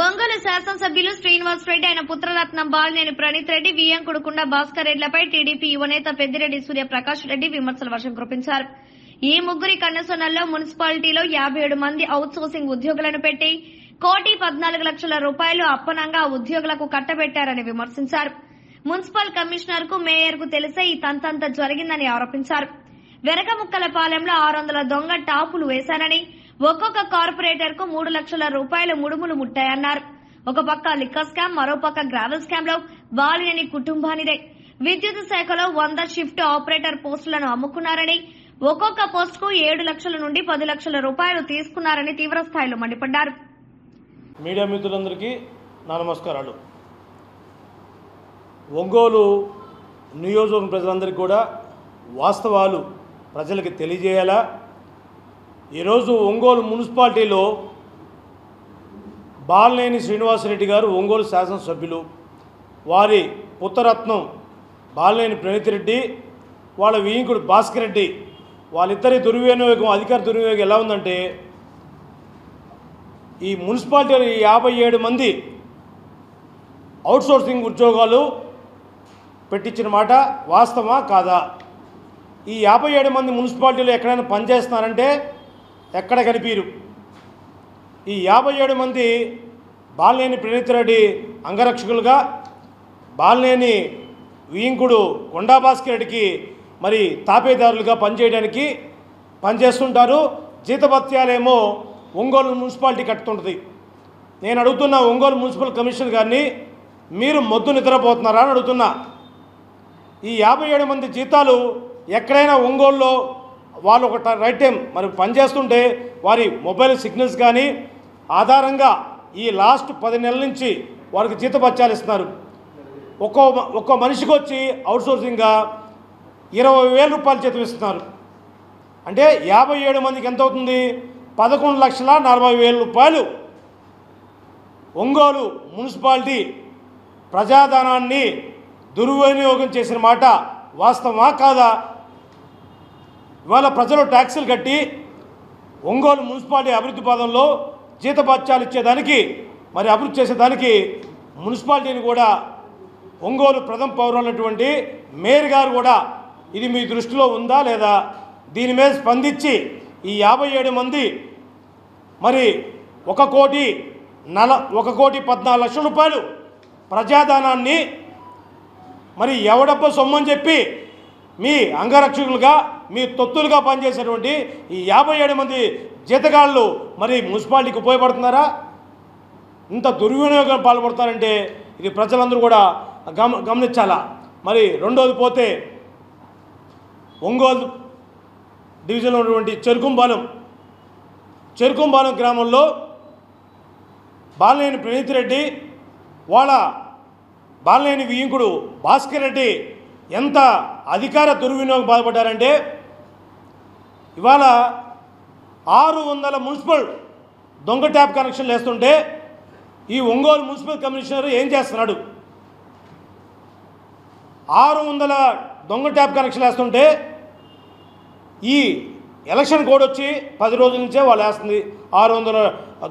ఒంగోలు శాసనసభ్యులు శ్రీనివాస్ రెడ్డి, ఆయన పుత్రరత్నం బాలినేని ప్రణీత్ రెడ్డి, వియ్యంకుడుకుండ భాస్కర్ రెడ్డిలపై టీడీపీ యువనేత పెద్దిరెడ్డి సూర్యప్రకాష్ రెడ్డి విమర్శల వర్షం కురిపించారు. ఈ ముగ్గురి కన్నసొన్నల్లో మున్సిపాలిటీలో 57 మంది అవుట్సోర్సింగ్ ఉద్యోగులను పెట్టి 1,14,00,000 రూపాయలు అప్పనంగా ఉద్యోగులకు కట్టబెట్టారని విమర్శించారు. మున్సిపల్ కమిషనర్ కు, మేయర్ కు తెలిసే ఈ తంతంతా జరిగిందని ఆరోపించారు. వెరకముక్కలపాలెంలో 600 దొంగ టాపులు వేశారని, ఒక్కొక్క కార్పొరేటర్ కు 3 లక్షల రూపాయల ముడుములు ముట్టాయన్నారు. ఒక పక్క లిక్కర్ స్కామ్, మరోపక్క గ్రావెల్ స్కామ్ లో బాలినేని కుటుంబానిదే. విద్యుత్ శాఖలో 100 షిఫ్ట్ ఆపరేటర్ పోస్టులను అమ్ముకున్నారని, ఒక్కొక్క పోస్ట్ కు 7 లక్షల నుండి 10 లక్షల రూపాయలు తీసుకున్నారని తీవ్రస్థాయిలో మండిపడ్డారు. మీడియా మిత్రులందరికీ నా నమస్కారాలు. ఒంగోలు నియోజకవర్గం ప్రజలందరికీ కూడా వాస్తవాలు ప్రజలకు తెలియజేయాలా. ఈరోజు ఒంగోలు మున్సిపాలిటీలో బాలినేని శ్రీనివాసరెడ్డి గారు ఒంగోలు శాసనసభ్యులు, వారి పుత్రరత్నం బాలినేని ప్రణీత్ రెడ్డి, వాళ్ళ వియ్యంకుడు భాస్కర్ రెడ్డి, వాళ్ళిద్దరి దుర్వినియోగం, అధికార దుర్వినియోగం ఎలా ఉందంటే, ఈ మున్సిపాలిటీలో 57 మంది అవుట్సోర్సింగ్ ఉద్యోగాలు పెట్టించిన మాట వాస్తవమా కాదా? ఈ 57 మంది మున్సిపాలిటీలో ఎక్కడైనా పనిచేస్తున్నారంటే ఎక్కడ కనిపించరు. ఈ 57 మంది బాలినేని ప్రణీత్ రెడ్డి అంగరక్షకులుగా, బాలినేని వియ్యంకుడు కొండా భాస్కర్ రెడ్డికి మరి తాపేదారులుగా పనిచేస్తుంటారు. జీతభత్యాలేమో ఒంగోలు మున్సిపాలిటీ కట్టుతుంటుంది. నేను అడుగుతున్నా ఒంగోలు మున్సిపల్ కమిషనర్ గారిని, మీరు మొద్దు నిద్రపోతున్నారా అని అడుగుతున్నా. ఈ 57 మంది జీతాలు ఎక్కడైనా ఒంగోలులో వాళ్ళు ఒక రైట్ టైం మరి పనిచేస్తుంటే వారి మొబైల్ సిగ్నల్స్ కానీ ఆధారంగా ఈ లాస్ట్ 10 నెలల నుంచి వారికి జీతభత్యాలు ఇస్తున్నారు. ఒక్కో మనిషికి వచ్చి అవుట్సోర్సింగ్గా 20,000 రూపాయలు జీతం ఇస్తున్నారు. అంటే 57 మందికి ఎంత అవుతుంది? 11,40,000 రూపాయలు. ఒంగోలు మున్సిపాలిటీ ప్రజాధనాన్ని దుర్వినియోగం చేసిన మాట వాస్తవమా కాదా? ఇవాళ ప్రజలు ట్యాక్సులు కట్టి ఒంగోలు మున్సిపాలిటీ అభివృద్ధి పదంలో జీతభత్యాలు ఇచ్చేదానికి, మరి అభివృద్ధి చేసేదానికి మున్సిపాలిటీని కూడా ఒంగోలు ప్రథమ పౌరులైనటువంటి మేయర్ గారు కూడా ఇది మీ దృష్టిలో ఉందా లేదా? దీని మీద స్పందించి ఈ 57 మంది మరి 1,14,00,000 రూపాయలు ప్రజాధనాన్ని మరి ఎవడబ్బో సొమ్మని చెప్పి మీ అంగరక్షకులుగా, మీ తొత్తులుగా పనిచేసేటువంటి ఈ 57 మంది జీతగాళ్ళు మరి మున్సిపాలిటీకి ఉపయోగపడుతున్నారా? ఇంత దుర్వినియోగం పాల్పడతారంటే ఇది ప్రజలందరూ కూడా గమనించాలా. మరి రెండోది పోతే, ఒంగోలు డివిజన్లో ఉన్నటువంటి చెరుకుంపాలెం గ్రామంలో బాలినేని ప్రణీత్ రెడ్డి, వాళ్ళ బాలినేని వియ్యంకుడు భాస్కర్ రెడ్డి ఎంత అధికార దుర్వినియోగం బాధపడ్డారంటే, ఇవాళ 600 మున్సిపల్ దొంగ ట్యాప్ కనెక్షన్లు వేస్తుంటే ఈ ఒంగోలు మున్సిపల్ కమిషనర్ ఏం చేస్తున్నాడు? 600 దొంగ ట్యాప్ కనెక్షన్లు వేస్తుంటే ఈ ఎలక్షన్ కోడ్ వచ్చి 10 రోజుల నుంచే వాళ్ళు వేస్తుంది 600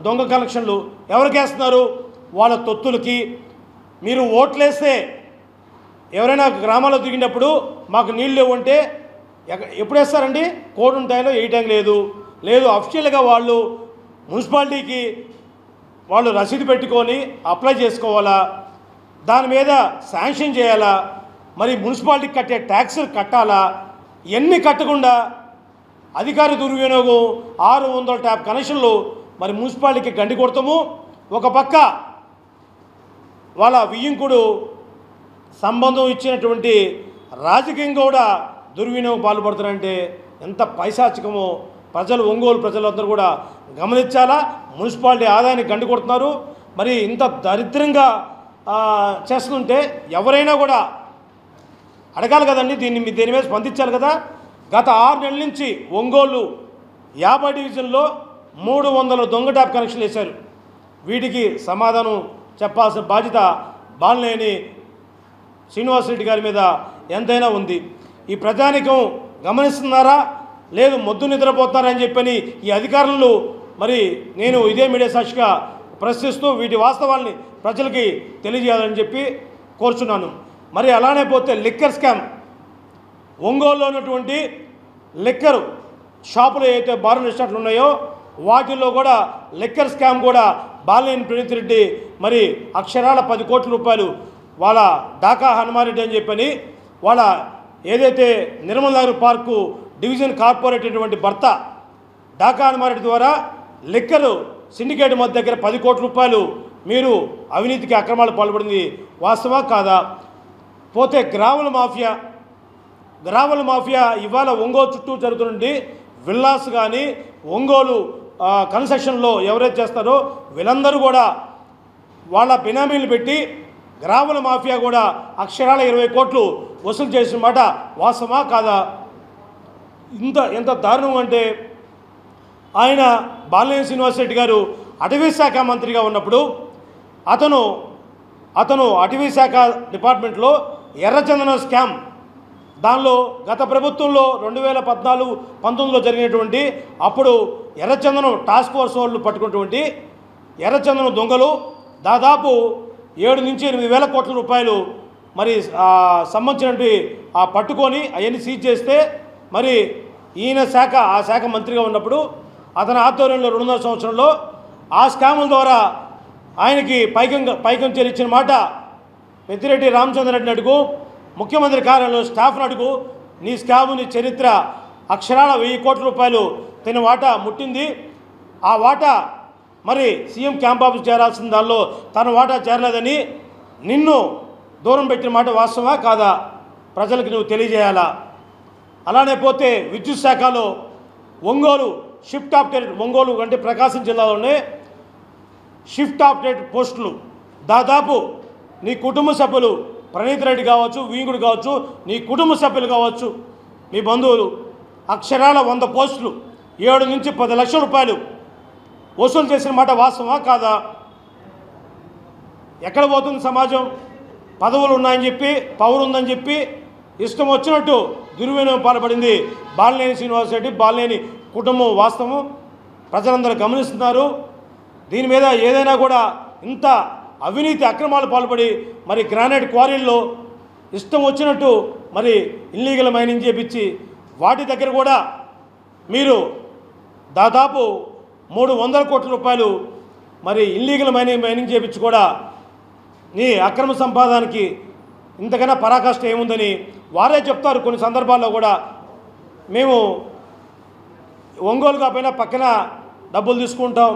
దొంగ కనెక్షన్లు. ఎవరికి వేస్తున్నారు? వాళ్ళ తొత్తులకి. మీరు ఓట్లేస్తే ఎవరైనా గ్రామాల్లో దిగినప్పుడు మాకు నీళ్ళు లేవంటే ఎప్పుడు వేస్తారండి? కోడ్ ఉంటాయో వేయటం లేదు అఫీషియల్గా వాళ్ళు మున్సిపాలిటీకి వాళ్ళు రసీదు పెట్టుకొని అప్లై చేసుకోవాలా, దాని మీద శాంక్షన్ చేయాలా, మరి మున్సిపాలిటీకి కట్టే ట్యాక్సులు కట్టాలా. ఇవన్నీ కట్టకుండా అధికార దుర్వినియోగం 600 ట్యాప్ కనెక్షన్లు మరి మున్సిపాలిటీకి గండి కొడతాము. ఒక పక్క వాళ్ళ వియ్యంకుడు సంబంధం ఇచ్చినటువంటి రాజకీయంగా కూడా దుర్వినియోగం పాల్పడుతున్నారంటే ఎంత పైశాచికమో ఒంగోలు ప్రజలందరూ కూడా గమనించాలా. మున్సిపాలిటీ ఆదాయాన్ని గండి కొడుతున్నారు. మరి ఇంత దరిద్రంగా చేస్తుంటే ఎవరైనా కూడా అడగాలి కదండి, దీని మీద స్పందించాలి కదా. గత 6 నెలల నుంచి ఒంగోలు 50 డివిజన్లో 300 దొంగ ట్యాప్ కనెక్షన్లు వేశారు. వీటికి సమాధానం చెప్పాల్సిన బాధ్యత బాలినేని శ్రీనివాసరెడ్డి గారి మీద ఎంతైనా ఉంది. ఈ ప్రజానికం గమనిస్తున్నారా లేదు మొద్దు నిద్రపోతున్నారని చెప్పని ఈ అధికారులు మరి నేను ఇదే మీడియా సాక్షిగా ప్రశ్నిస్తూ వీటి వాస్తవాల్ని ప్రజలకి తెలియజేయాలని చెప్పి కోరుచున్నాను. మరి అలానే పోతే లిక్కర్ స్కామ్, ఒంగోలులో ఉన్నటువంటి లిక్కర్ షాపులు ఏవైతే బార్ రెస్టారెంట్లు ఉన్నాయో వాటిల్లో కూడా లిక్కర్ స్కామ్ కూడా బాలినేని ప్రణీత్ రెడ్డి మరి అక్షరాల 10 కోట్ల రూపాయలు వాళ్ళ డాకా హనుమారెడ్డి అని చెప్పని వాళ్ళ ఏదైతే Nirmal Nagar park division corporate అయినటువంటి భర్త డాకా హనుమారెడ్డి ద్వారా లిక్కర్ సిండికేట్ మధ్య దగ్గర 10 కోట్ల రూపాయలు మీరు అవినీతికి అక్రమాలు పాల్పడింది వాస్తవా కాదా? పోతే గ్రావెల్ మాఫియా ఇవాళ ఒంగోలు చుట్టూ జరుగుతుండి విల్లాస్ కానీ ఒంగోలు కన్స్ట్రక్షన్లో ఎవరైతే చేస్తారో వీళ్ళందరూ కూడా వాళ్ళ బినామీలు పెట్టి గ్రావెల్ మాఫియా కూడా అక్షరాల 20 కోట్లు వసూలు చేసిన మాట వాస్తవా కాదా? ఎంత దారుణం అంటే ఆయన బాలినేని శ్రీనివాసరెడ్డి గారు అటవీ శాఖ మంత్రిగా ఉన్నప్పుడు అతను అటవీ శాఖ డిపార్ట్మెంట్లో ఎర్రచందనం స్కామ్, దానిలో గత ప్రభుత్వంలో 2014-19లో జరిగినటువంటి అప్పుడు ఎర్రచందనం టాస్క్ ఫోర్స్ వాళ్ళు పట్టుకున్నటువంటి ఎర్రచందనం దొంగలు దాదాపు 7 నుంచి 8 వేల కోట్ల రూపాయలు మరి సంబంధించినటువంటి పట్టుకొని అవన్నీ సీజ్ చేస్తే మరి ఈయన ఆ శాఖ మంత్రిగా ఉన్నప్పుడు అతని ఆధ్వర్యంలో 2.5 సంవత్సరంలో ఆ స్కాముల ద్వారా ఆయనకి పైకం చెల్లించిన మాట పెద్దిరెడ్డి రామచంద్రరెడ్డిని అడుగు, ముఖ్యమంత్రి కార్యాలయంలో స్టాఫ్ను అడుగు, నీ స్కాము నీ చరిత్ర అక్షరాల 1000 కోట్ల రూపాయలు తన వాటా ముట్టింది. ఆ వాటా మరి సీఎం క్యాంప్ ఆఫీస్ చేరాల్సిన దానిలో తన వాటా చేరలేదని నిన్ను దూరం పెట్టిన మాట వాస్తవా కాదా? ప్రజలకు నువ్వు తెలియజేయాలా? అలానే పోతే విద్యుత్ శాఖలో ఒంగోలు షిఫ్ట్ ఆపరేటర్, ఒంగోలు అంటే ప్రకాశం జిల్లాలోనే షిఫ్ట్ ఆపరేటర్ పోస్టులు దాదాపు నీ కుటుంబ సభ్యులు ప్రణీత్ రెడ్డి కావచ్చు, వీంగుడు కావచ్చు, నీ కుటుంబ సభ్యులు కావచ్చు, మీ బంధువులు అక్షరాల 100 పోస్టులు 7 నుంచి 10 లక్షల రూపాయలు వసూలు చేసిన మాట వాస్తవా కాదా? ఎక్కడ పోతుంది సమాజం? పదవులు ఉన్నాయని చెప్పి, పవర్ ఉందని చెప్పి ఇష్టం వచ్చినట్టు దుర్వినియోగం పాల్పడింది బాలినేని శ్రీనివాసరెడ్డి, బాలినేని కుటుంబం. వాస్తవం ప్రజలందరూ గమనిస్తున్నారు. దీని మీద ఏదైనా కూడా ఇంత అవినీతి అక్రమాలు పాల్పడి మరి గ్రానైట్ క్వారీల్లో ఇష్టం వచ్చినట్టు మరి ఇల్లీగల్ మైనింగ్ చేపించి వాటి దగ్గర కూడా మీరు దాదాపు 300 కోట్ల రూపాయలు మరి ఇల్లీగల్ మైనింగ్ చేపించి కూడా నీ అక్రమ సంపాదనకి ఇంతకన్నా పరాకాష్ట ఏముందని వారే చెప్తారు. కొన్ని సందర్భాల్లో కూడా మేము ఒంగోలు కాకపోయినా పక్కన డబ్బులు తీసుకుంటాం,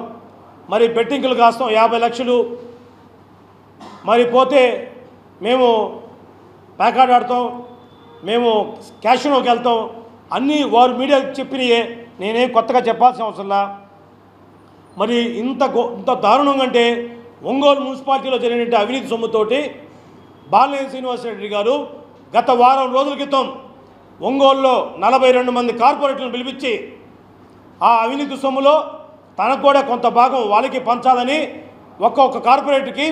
మరి బెట్టింగ్లు కాస్తాం 50 లక్షలు, మరి పోతే మేము ప్యాకార్డ్ ఆడతాం, మేము క్యాషినోకి వెళ్తాం, అన్నీ వారు మీడియాకి చెప్పినయే, నేనేం కొత్తగా చెప్పాల్సిన అవసరంలా. మరి ఇంత దారుణంగా అంటే ఒంగోలు మున్సిపాలిటీలో జరిగిన అవినీతి సొమ్ముతోటి బాలినేని శ్రీనివాసరెడ్డి గారు గత వారం రోజుల క్రితం ఒంగోలులో 42 మంది కార్పొరేటర్లను పిలిపించి ఆ అవినీతి సొమ్ములో తనకు కూడా కొంత భాగం వాళ్ళకి పంచాలని ఒక్కొక్క కార్పొరేటర్కి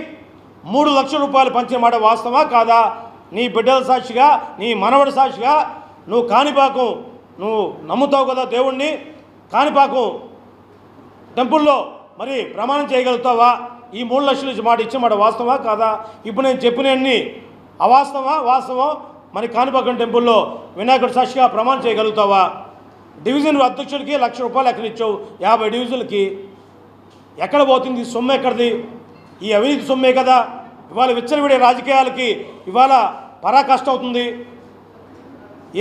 3 లక్షల రూపాయలు పంచిన మాట వాస్తవా కాదా? నీ బిడ్డల సాక్షిగా, నీ మనవడి సాక్షిగా నువ్వు కాణిపాకం, నువ్వు నమ్ముతావు కదా దేవుణ్ణి, కాణిపాకం టెంపుల్లో మరి ప్రమాణం చేయగలుగుతావా? ఈ 3 లక్షలు మాట ఇచ్చిన మాట వాస్తవా కాదా? ఇప్పుడు నేను చెప్పినవన్నీ వాస్తవం మరి కాణిపాకం టెంపుల్లో వినాయకుడి సాక్షిగా ప్రమాణం చేయగలుగుతావా? డివిజన్ అధ్యక్షుడికి 1 లక్ష రూపాయలు ఎక్కడ ఇచ్చావు? 50 డివిజన్లకి ఎక్కడ పోతుంది సొమ్ము? ఎక్కడిది? ఈ అవినీతి సొమ్మే కదా ఇవాళ విచ్చలవిడే రాజకీయాలకి ఇవాళ పరాకాష్ట అవుతుంది.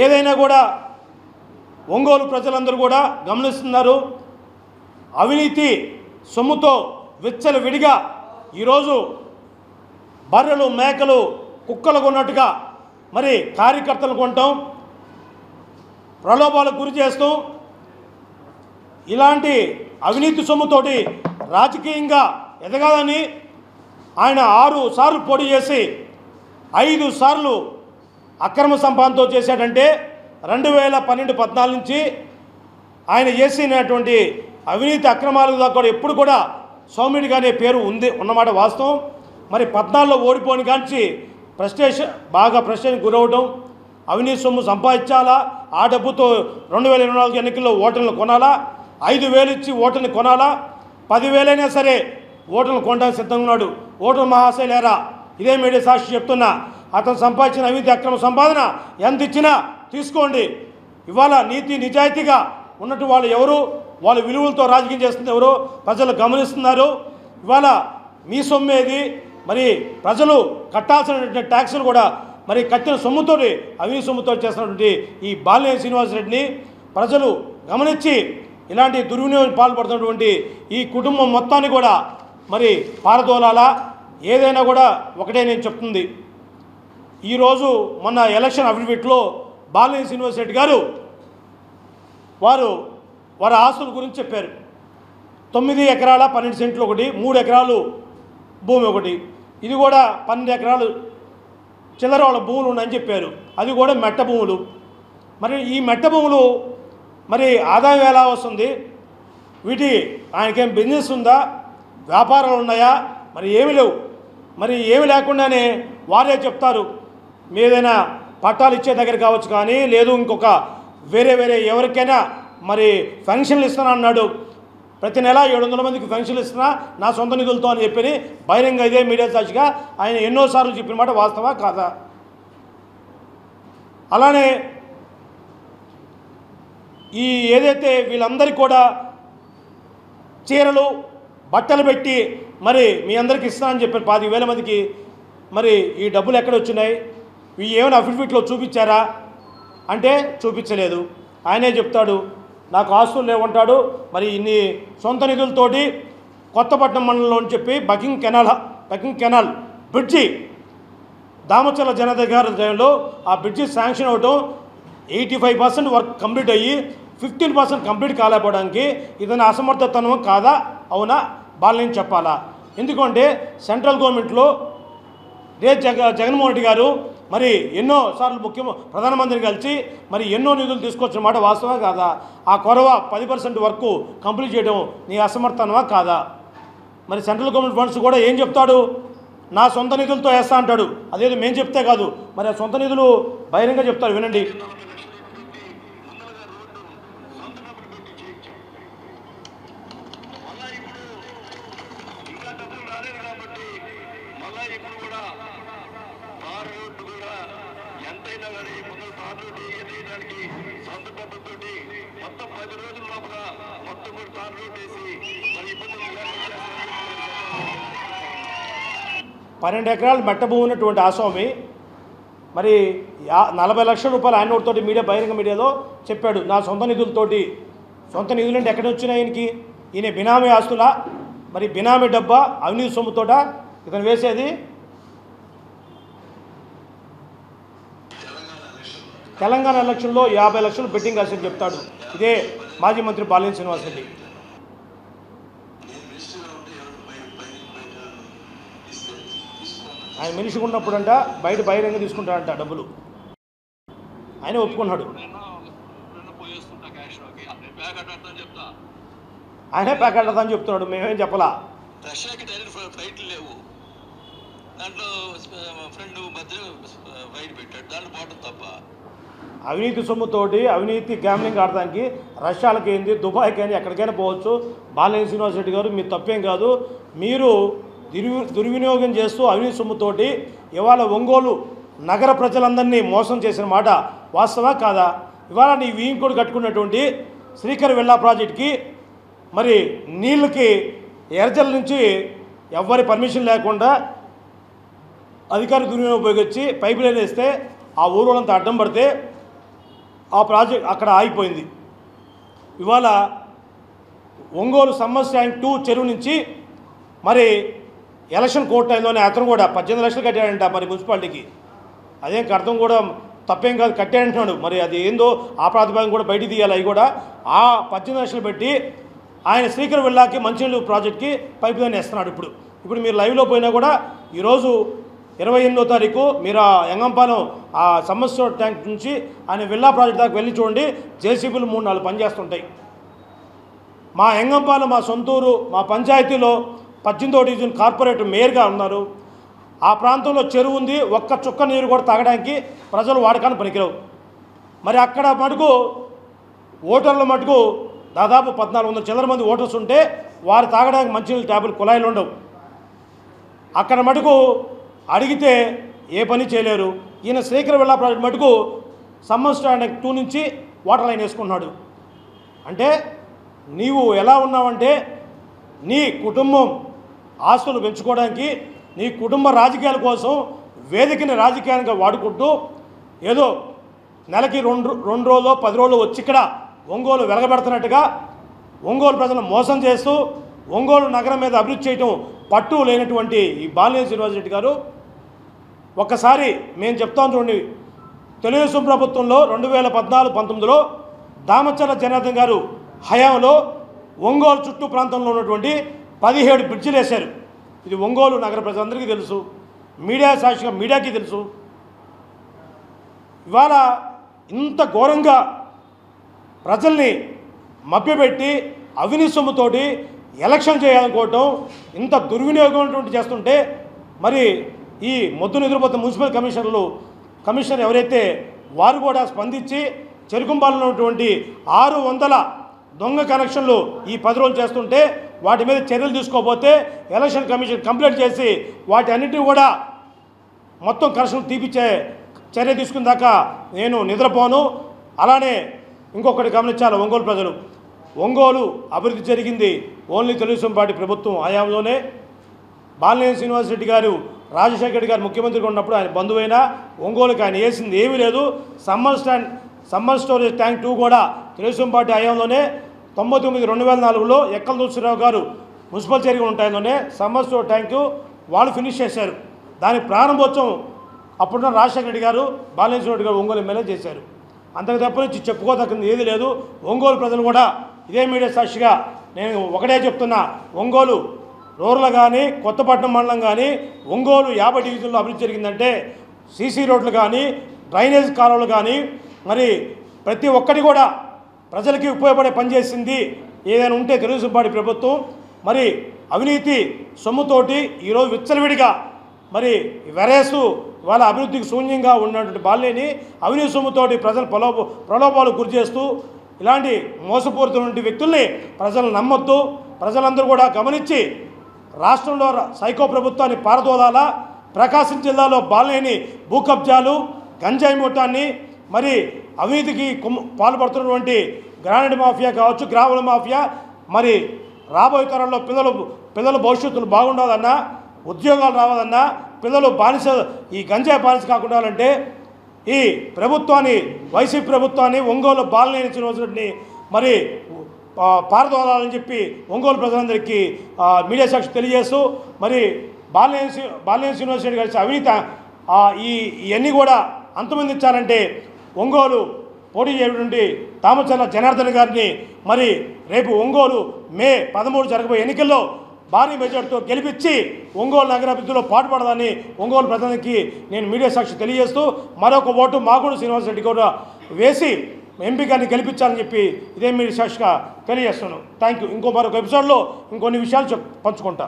ఏదైనా కూడా ఒంగోలు ప్రజలందరూ కూడా గమనిస్తున్నారు. అవినీతి సొమ్ముతో విచ్చలవిడిగా ఈరోజు బర్రెలు, మేకలు, కుక్కలు కొన్నట్టుగా మరి కార్యకర్తలు కొనటం, ప్రలోభాలకు గురి చేస్తూ ఇలాంటి అవినీతి సొమ్ముతోటి రాజకీయంగా ఎదగాలని ఆయన 6 సార్లు పోటీ చేసి 5 సార్లు అక్రమ సంపాదనతో చేశాడంటే 2012-14 నుంచి ఆయన చేసినటువంటి అవినీతి అక్రమాలకు దాకా కూడా ఎప్పుడు కూడా సౌమ్యుడిగా అనే పేరు ఉన్నమాట వాస్తవం. మరి 14లో ఓడిపోని కాంచి బాగా ప్రశ్నకు గురవడం, అవినీతి సొమ్ము సంపాదించాలా, ఆ డబ్బుతో 2024 ఎన్నికల్లో ఓటర్లను కొనాలా, 5,000 ఇచ్చి ఓటర్ని కొనాలా, 10,000 అయినా సరే ఓటర్లు కొనడానికి సిద్ధంగా ఉన్నాడు. ఓటర్లు మహాశైలేరా, ఇదే మీడియా సాక్షి చెప్తున్నా, అతను సంపాదించిన అవినీతి అక్రమ సంపాదన ఎంత ఇచ్చినా తీసుకోండి. ఇవాళ నీతి నిజాయితీగా ఉన్నట్టు వాళ్ళు ఎవరు, వాళ్ళ విలువలతో రాజకీయం చేస్తుంది ఎవరు ప్రజలు గమనిస్తున్నారు. ఇవాళ మీ సొమ్మేది, మరి ప్రజలు కట్టాల్సినటువంటి ట్యాక్సులు కూడా మరి కట్టిన సొమ్ముతోటి అవినీతి సొమ్ముతో చేస్తున్నటువంటి ఈ బాలినేని శ్రీనివాసరెడ్డిని ప్రజలు గమనించి ఇలాంటి దుర్వినియోగం పాల్పడుతున్నటువంటి ఈ కుటుంబం మొత్తాన్ని కూడా మరి పారదోలాలా. ఏదైనా కూడా ఒకటే నేను చెప్తుంది, ఈరోజు మొన్న ఎలక్షన్ అఫిడవిట్లో బాలినేని శ్రీనివాసరెడ్డి గారు వారి ఆస్తుల గురించి చెప్పారు. 9 ఎకరాల 12 సెంట్లు ఒకటి, 3 ఎకరాలు భూమి ఒకటి, ఇది కూడా 12 ఎకరాలు చిల్లర వాళ్ళ భూములు ఉన్నాయని చెప్పారు. అది కూడా మెట్ట భూములు. మరి ఈ మెట్ట భూములు మరి ఆదాయం ఎలా వస్తుంది, వీటి ఆయనకేం బిజినెస్ ఉందా, వ్యాపారాలు ఉన్నాయా, మరి ఏమి లేవు. మరి ఏమి లేకుండానే వారే చెప్తారు, ఏదైనా పట్టాలు ఇచ్చే దగ్గర కావచ్చు, కానీ లేదు ఇంకొక వేరే ఎవరికైనా మరి ఫంక్షన్లు ఇస్తాను అన్నాడు. ప్రతి నెల 700 మందికి ఫంక్షన్లు ఇస్తున్నా నా సొంత నిధులతో అని చెప్పి బహిరంగ ఇదే మీడియా సాక్షిగా ఆయన ఎన్నోసార్లు చెప్పిన మాట వాస్తవా కాదా? అలానే ఈ ఏదైతే వీళ్ళందరికీ కూడా చీరలు బట్టలు పెట్టి మరి మీ అందరికీ ఇస్తానని చెప్పారు 25,000 మందికి, మరి ఈ డబ్బులు ఎక్కడ వచ్చినాయి? ఇవి ఏమైనా అఫిడవిట్లో చూపించారా అంటే చూపించలేదు. ఆయనే చెప్తాడు నాకు ఆస్తులు లేవంటాడు. మరి ఇన్ని సొంత నిధులతోటి కొత్తపట్నం మండలంలో అని చెప్పి బకింగ్ కెనాల్ బ్రిడ్జి దామచర్ల జనాధికారులో ఆ బ్రిడ్జి శాంక్షన్ అవటం 85% వర్క్ కంప్లీట్ అయ్యి 15% కంప్లీట్ కాలేకపోవడానికి ఇతని అసమర్థతనం కాదా అవునా బాలినేని చెప్పాలా? ఎందుకంటే సెంట్రల్ గవర్నమెంట్లో జగన్మోహన్ రెడ్డి గారు మరి ఎన్నోసార్లు ప్రధానమంత్రిని కలిసి మరి ఎన్నో నిధులు తీసుకొచ్చిన మాట వాస్తవా కాదా? ఆ కొరవ 10% వరకు కంప్లీట్ చేయడం నీ అసమర్థనమా కాదా? మరి సెంట్రల్ గవర్నమెంట్ ఫండ్స్ కూడా ఏం చెప్తాడు, నా సొంత నిధులతో వేస్తా అంటాడు. అదేదో మేము చెప్తే కాదు, మరి ఆ సొంత నిధులు బహిరంగ చెప్తారు, వినండి. సొంత డబ్బుతోటి మొత్తం 10 రోజుల లోపల మొత్తం 3 సార్లు వేసి మరి ఇబ్బందులు 12 ఎకరాలు మెట్ట భూమి ఉన్నటువంటి ఆస్వామి మరి 40 లక్షల రూపాయలు ఆయన తోటి బహిరంగ మీడియాలో చెప్పాడు నా సొంత నిధులతోటి. సొంత నిధులు అంటే ఎక్కడ వచ్చినాయి ఆయనకి? ఈయన బినామీ ఆస్తులా, మరి బినామీ డబ్బా, అవినీతి సొమ్ముతోట ఇతను వేసేది? తెలంగాణ ఎలక్షన్లో 50 లక్షలు బెట్టింగ్ కాసేది చెప్తాడు ఇదే మాజీ మంత్రి బాలినేని శ్రీనివాసరెడ్డి. ఆయన మనిషిగా ఉన్నప్పుడంట బయట బహిరంగ తీసుకుంటాడంట డబ్బులు, ఆయన ఒప్పుకున్నాడు. ఆయనే ప్యాక్ అడ్డదని చెప్తున్నాడు, మేమేం చెప్పలా. రష్యాకి డైరెక్ట్ ఫ్లైట్లు లేవు, దాంట్లో ఫ్రెండ్ మధ్య ఫ్లైట్ పెట్టాడు, దాంట్లో పోవడం తప్ప. అవినీతి సొమ్ముతోటి అవినీతి గ్యామ్లింగ్ ఆడడానికి రష్యాలకి ఏంది, దుబాయ్కి ఏంది, ఎక్కడికైనా పోవచ్చు. బాలినేని శ్రీనివాసరెడ్డి గారు మీ తప్పేం కాదు, మీరు దుర్వినియోగం చేస్తూ అవినీతి సొమ్ముతోటి ఇవాళ ఒంగోలు నగర ప్రజలందరినీ మోసం చేసిన మాట వాస్తవా కాదా? ఇవాళ నీ వీంకోడు కట్టుకున్నటువంటి శ్రీకర్ వెల్లా ప్రాజెక్ట్కి మరి నీళ్ళకి ఎర్జల్ నుంచి ఎవ్వరి పర్మిషన్ లేకుండా అధికార దుర్వినియోగం ఉపయోగించి పైపు లైన్ వేస్తే ఆ ఊరోళ్ళంతా అడ్డం పడితే ఆ ప్రాజెక్ట్ అక్కడ ఆగిపోయింది. ఇవాళ ఒంగోలు సమ్మర్ ట్యాంక్ 2 చెరువు నుంచి మరి ఎలక్షన్ కోర్టు టైంలోనే అతను కూడా 18 లక్షలు కట్టాడంట మరి మున్సిపాలిటీకి. అదేం అర్థం కూడా తప్పేం కాదు, కట్టాడంటున్నాడు. మరి అది ఏందో ఆ ప్రాతిపదికన కూడా బయటికి తీయాలి. అవి కూడా ఆ 18 లక్షలు పెట్టి ఆయన శ్రీకర్ వెల్లాకి మంచినీళ్ళు ప్రాజెక్ట్కి పైపు లైన్ వేస్తున్నాడు. ఇప్పుడు మీరు లైవ్లో పోయినా కూడా ఈరోజు 28వ తారీఖు మీరు ఆ యంగంపాలెం ఆ సమ్మర్ ట్యాంక్ నుంచి ఆయన వెల్లా ప్రాజెక్ట్ దాకా వెళ్ళి చూడండి, జేసీబీలు 3-4 పనిచేస్తుంటాయి. మా యంగంపాలెం మా సొంతూరు మా పంచాయతీలో 18వ డివిజన్ కార్పొరేటర్ మేయర్గా ఉన్నారు. ఆ ప్రాంతంలో చెరువు ఉంది, ఒక్క చుక్క నీరు కూడా తాగడానికి ప్రజలు వాడకాన్ని పనికిరావు. మరి అక్కడ మటుకు ఓటర్ల మటుకు దాదాపు 1400 చిల్లర మంది ఓటర్స్ ఉంటే వారు తాగడానికి మంచినీళ్ళ ట్యాపులు కుళాయిలు ఉండవు. అక్కడ మటుకు అడిగితే ఏ పని చేయలేరు. ఈయన శ్రీకర విల్లా ప్రాజెక్ట్ మటుకు సమ్మర్ స్టాండ్ 2 నుంచి వాటర్ లైన్ వేసుకున్నాడు. అంటే నీవు ఎలా ఉన్నావంటే నీ కుటుంబం ఆస్తులు పెంచుకోవడానికి, నీ కుటుంబ రాజకీయాల కోసం వేదికని రాజకీయానికి వాడుకుంటూ ఏదో నెలకి రెండు రోజులు 10 రోజులు వచ్చి ఇక్కడ ఒంగోలు వెలగబెడుతున్నట్టుగా ఒంగోలు ప్రజలను మోసం చేస్తూ ఒంగోలు నగరం మీద అభివృద్ధి చేయటం పట్టు లేనటువంటి ఈ బాలినేని శ్రీనివాసరెడ్డి గారు ఒక్కసారి మేము చెప్తాం చూడండి. తెలుగుదేశం ప్రభుత్వంలో 2014-19లో దామచర్ల జనార్దన్ గారు హయాంలో ఒంగోలు చుట్టూ ప్రాంతంలో ఉన్నటువంటి 17 బ్రిడ్జిలు వేశారు. ఇది ఒంగోలు నగర ప్రజలందరికీ తెలుసు, మీడియా సాక్షిగా మీడియాకి తెలుసు. ఇవాళ ఇంత ఘోరంగా ప్రజల్ని మభ్యపెట్టి అవినీతి సొమ్ముతోటి ఎలక్షన్ చేయాలనుకోవటం ఇంత దుర్వినియోగం చేస్తుంటే మరి ఈ మొద్దు నిద్రపోతున్న మున్సిపల్ కమిషనర్ ఎవరైతే వారు కూడా స్పందించి చెరుకుంపాలలో ఉన్నటువంటి 600 దొంగ కనెక్షన్లు ఈ 10 రోజులు చేస్తుంటే వాటి మీద చర్యలు తీసుకోకపోతే ఎలక్షన్ కమిషన్ కంప్లైంట్ చేసి వాటి అన్నింటినీ కూడా మొత్తం కనెక్షన్లు తీపిచ్చే చర్య తీసుకున్న దాకా నేను నిద్రపోను. అలానే ఇంకొకటి గమనించాలి, ఒంగోలు ప్రజలు, ఒంగోలు అభివృద్ధి జరిగింది ఓన్లీ తెలుగుదేశం పార్టీ ప్రభుత్వం హయాంలోనే. బాలినేని శ్రీనివాసరెడ్డి గారు రాజశేఖర రెడ్డి గారు ముఖ్యమంత్రిగా ఉన్నప్పుడు ఆయన బంధువైనా ఒంగోలుకి ఆయన వేసింది ఏమీ లేదు. సమ్మర్ స్టోరేజ్ ట్యాంక్ 2 కూడా తెలుగుదేశం పార్టీ హయాంలోనే 99-2004లో ఎక్కల తులసిరావు గారు మున్సిపల్ చైర్మన్ ఉంటాయలోనే సమ్మర్ స్టోర్ ట్యాంకు వాళ్ళు ఫినిష్ చేశారు. దాని ప్రారంభోత్సవం అప్పుడున్న రాజశేఖర రెడ్డి గారు బాలినేని శ్రీనివాసరెడ్డి గారు ఒంగోలు ఎమ్మెల్యే చేశారు. అంతకు తప్ప నుంచి చెప్పుకోదక్కింది ఏది లేదు. ఒంగోలు ప్రజలు కూడా ఇదే మీడియా సాక్షిగా నేను ఒకటే చెప్తున్నా, ఒంగోలు రూరల్ కానీ కొత్తపట్నం మండలం కానీ ఒంగోలు 50 డివిజన్లో అభివృద్ధి జరిగిందంటే సీసీ రోడ్లు కానీ డ్రైనేజ్ కాలువలు కానీ మరి ప్రతి ఒక్కటి కూడా ప్రజలకి ఉపయోగపడే పనిచేసింది ఏదైనా ఉంటే తెలుగుదేశం పార్టీ ప్రభుత్వం. మరి అవినీతి సొమ్ముతోటి ఈరోజు విచ్చలవిడిగా మరి వెరేసు వాళ్ళ అభివృద్ధికి శూన్యంగా ఉన్నటువంటి బాలినేని అవినీతి సొమ్ముతోటి ప్రజలు ప్రలోభాలకు గురి చేస్తూ ఇలాంటి మోసపూరితమైన వ్యక్తుల్ని ప్రజలు నమ్మొద్దు. ప్రజలందరూ కూడా గమనించి రాష్ట్రంలో సైకో ప్రభుత్వాన్ని పారదోలాల. ప్రకాశం జిల్లాలో బాలినేని భూ కబ్జాలు, గంజాయి మూటాన్ని, మరి అవినీతికి పాల్పడుతున్నటువంటి గ్రానైట్ మాఫియా కావచ్చు, గ్రావెల్ మాఫియా, మరి రాబోయే తరంలో పిల్లల భవిష్యత్తులు బాగుండాలన్నా, ఉద్యోగాలు రావాలన్నా, పిల్లలు ఈ గంజాయి బానిస కాకుండా అంటే ఈ ప్రభుత్వాన్ని, వైసీపీ ప్రభుత్వాన్ని, ఒంగోలు బాలినేని శ్రీనివాసరెడ్డిని మరి పారదోలాలని చెప్పి ఒంగోలు ప్రజలందరికీ మీడియా సాక్షి తెలియజేస్తూ మరి బాలినేని శ్రీనివాసరెడ్డి గారి అవినీతి ఇవన్నీ కూడా అంతమొందించాలంటే ఒంగోలు పోటీ చేయటువంటి దామచర్ల జనార్దన్ గారిని మరి రేపు ఒంగోలు మే 13 జరగబోయే ఎన్నికల్లో భారీ మెజార్టీతో గెలిపించి ఒంగోలు నగరాభివృద్ధిలో పాటుపడదని ఒంగోలు ప్రజలకి నేను మీడియా సాక్షి తెలియజేస్తూ మరొక ఓటు మాగూడు శ్రీనివాసరెడ్డి కూడా వేసి ఎంపీ గారిని గెలిపించాలని చెప్పి ఇదే మీడియా సాక్షిగా తెలియజేస్తున్నాను. Thank you. మరొక ఎపిసోడ్లో ఇంకొన్ని విషయాలు పంచుకుంటా.